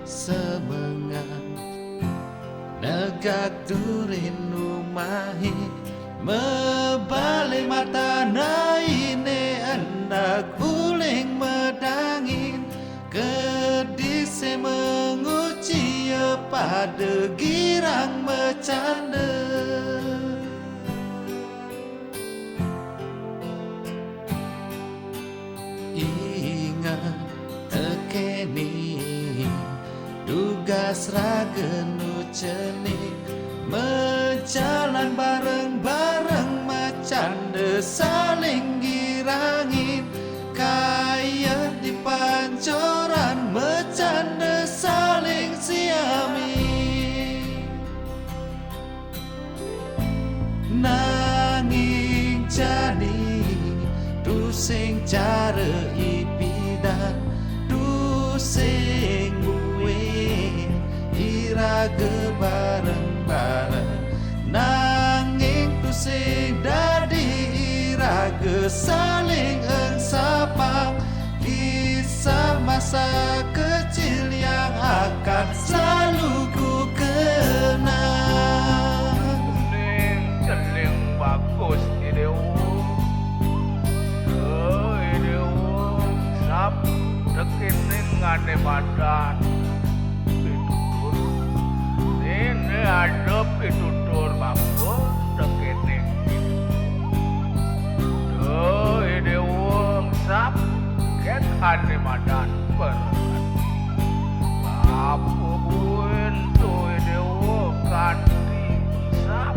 semengat negak durin umahi mebalik mata naine anak uling medangin kedise menguci pada girang bercanda. Ingat tekeni tugas ragenu cenik menjalan bareng-bareng macanda saling girangin kaya di pancoran macanda saling siami nanging jani sing cara ipidan du sing buwe iraga bareng-bareng nanging tu sing dadi iraga saling ensapang kisah masa kecil yang akan selalu ku kenang. Celing bagus ide Dekinin ngane badan pitutur ini ada pitutur bagus dekinin tuh ide wong sap ket ngane badan berat apa buin tuh ide wong kanti sap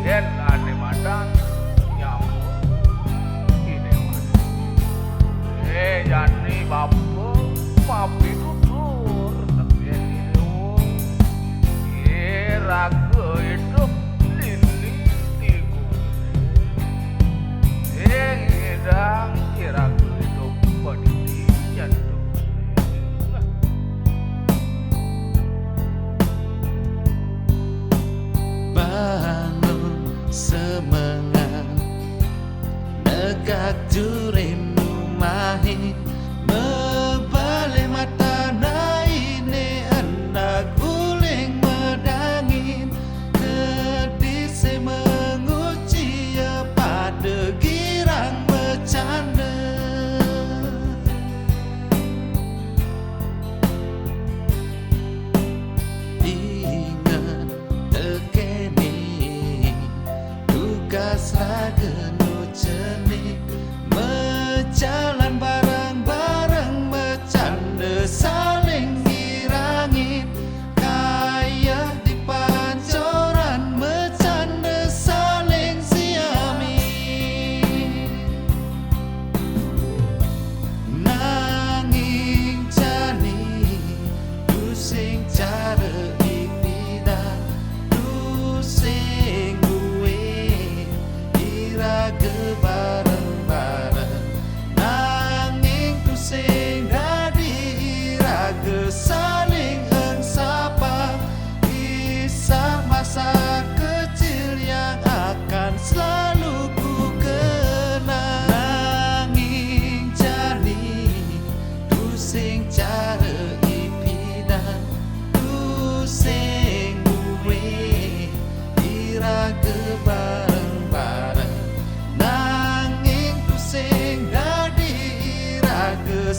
ket ngane badan jani bapu papi tutur tapi raga hidup lili tigu edang raga hidup pedih jantung bangun semangat negak durin mahi mebalik mata naine anak uling medangin kedise menguci pada girang bercanda ingat tekeni tugas ragenu cenik jalan bareng-bareng bercanda saling girangin kaya di pancoran bercanda saling siami nanging jani tu sing cara ipidan tu sing gue iraga bareng saling ensapa kisah masa kecil yang akan selalu ku kenang nanging jani tu sing cara ipidan tu sing buwe iraga bareng-bareng nanging tu sing dadi iraga